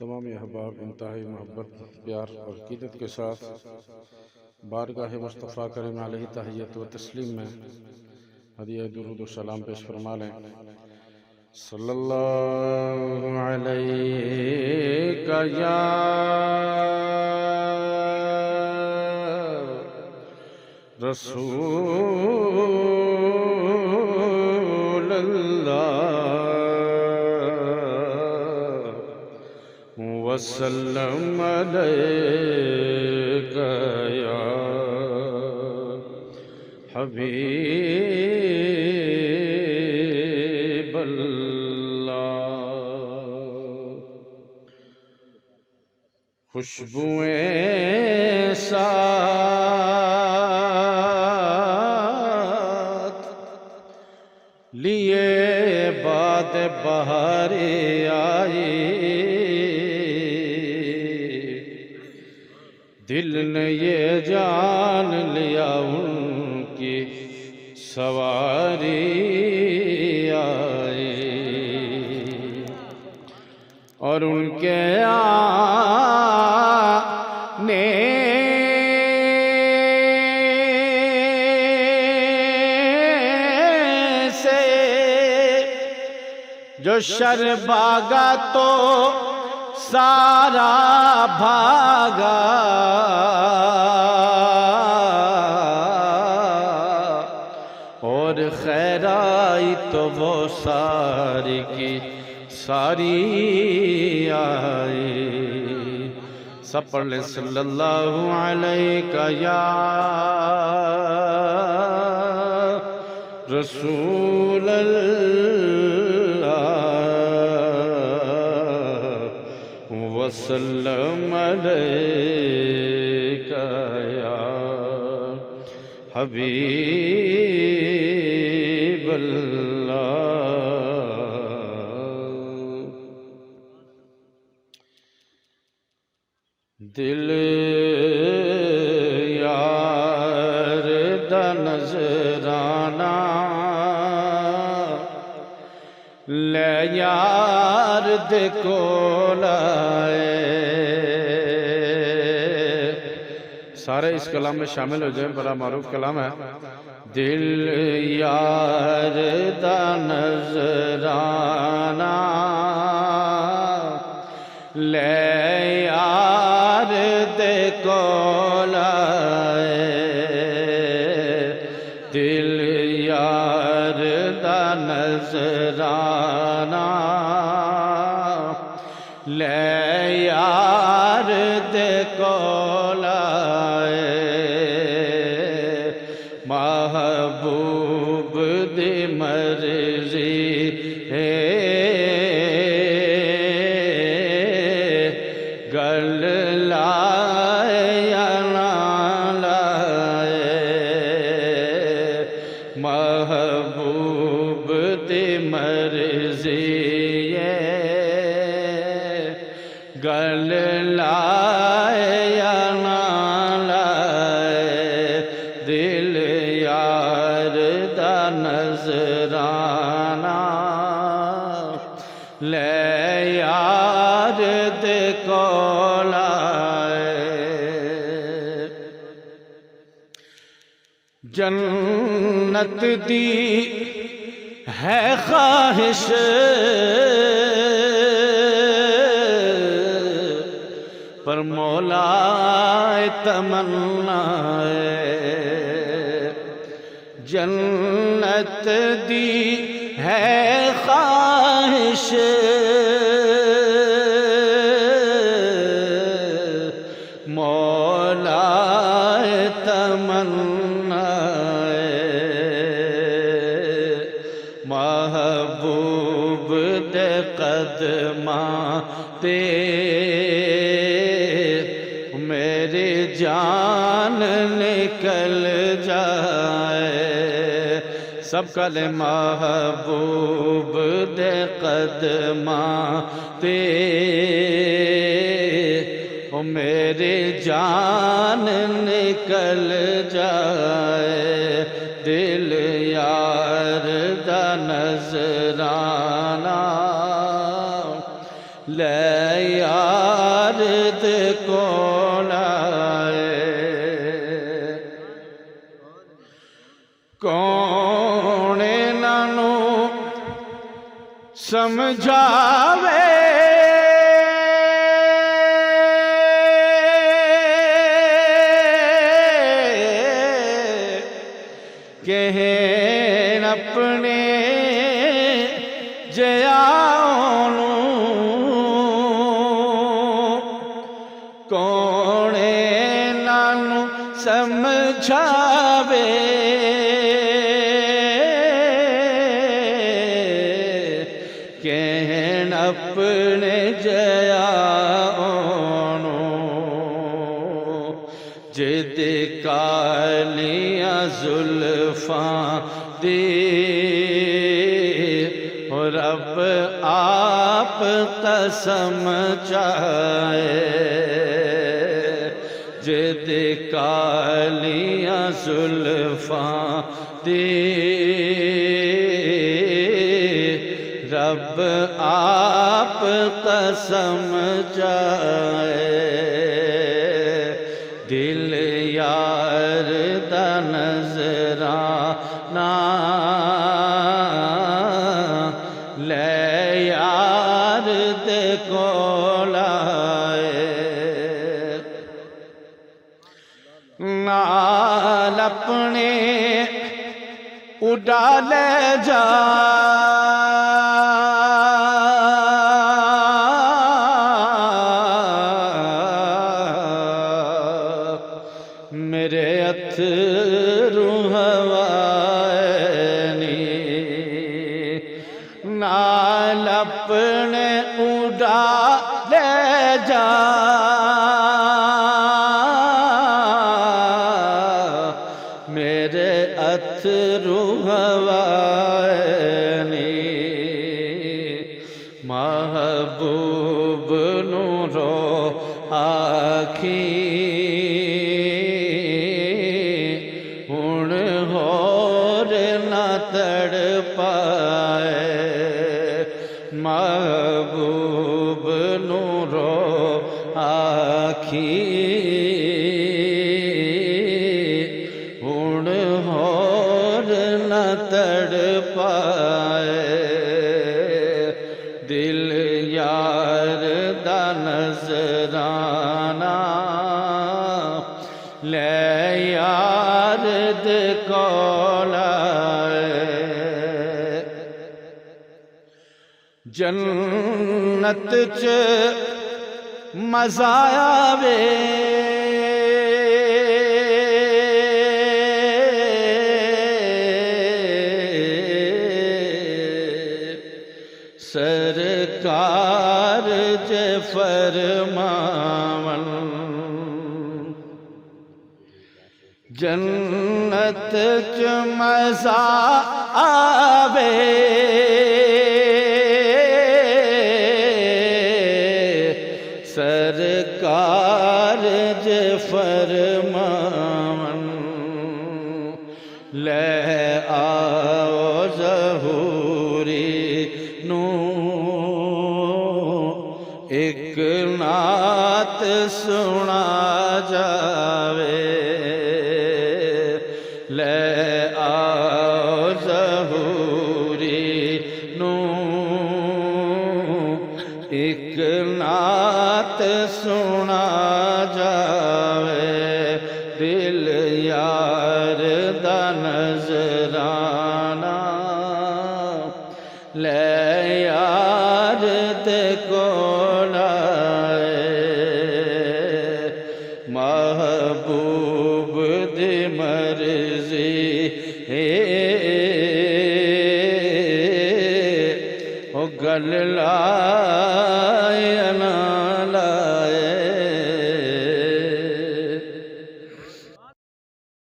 تمام احباب انتہائی محبت پیار اور عقیدت کے ساتھ بارگاہ مصطفیٰ کریم علیہ تحیت و تسلیم میں ہدیہ درود و سلام پیش فرما لیں۔ صلی اللہ علیہ یا رسول اللہ وسلم علیک یا حبیب اللہ۔ خوشبوئیں ساتھ لیے باد بہار آئی، دل نے یہ جان لیا ان کی سواری آئی، اور ان کے آنے سے جو شر بھاگا تو سارا بھاگا، اور خیر آئی تو وہ ساری کی ساری آئی۔ سب پڑھ لیں صلی اللہ علیہ یا رسول اللہ وسلم علیک یا حبیب اللہ۔ دل یار دا نظرانہ لے یار دے کول آئے۔ سارے اس کلام میں شامل ہو جائیں، بڑا معروف کلام ہے۔ دل یار دا نظرانہ لے یار دے کول آئے، دل یار دا نظرانہ لے یار دے کول آئے، محبوب دی مرضی ہے گل لائے یا نہ لائے، محبوب دی مرضی ہے گل لائے یا نہ لائے، دل یار دا نظرانہ لے یار دے کول آئے۔ جنت دی ہے خواہش پر مولا تمنا ہے، جنت دی ہے خواہش مولا تمنا ہے، محبوب دے قدماں تے میری جان نکل جائے۔ سب کلے محبوب دے قدماں تے میری جان نکل جائے، دل یار دا نظرانہ لے یا کول آئے کون انہاں سمجھاوے کہن اپنے جیاؤں کون انہاں سمجھاوے کہن اپنے جیاؤں جد کالیاں زلفاں دی رب آپ قسم چاہے جد کالیاں زلفاں دی رب آپ قسم چاہے دل یار دا نظرانہ لے یار دے کول آئے نال اپنے اڈا لے جا میرے اتھرو ہوائنی نال اپنے اڈا لے جا میرے اتھرو ہوائنی محبوب نو رو آکھی تڑ پائے محبوب نو رو آکھی ہن ہور نہ تڑ پائے دل یار دا نظرانہ لے یار دے کول جنت چ مزہ آوے سرکار جے فرماون جنت چ مزہ آوے سرکار جے فرماون لے آؤ ظہوری نو ایک نعت سنا جاوے لے آؤ ظہوری نو ایک نعت سنا جاوے دل یار دا نظرانہ لے یار دے کول آئے محبوب دی مرضی او گل لا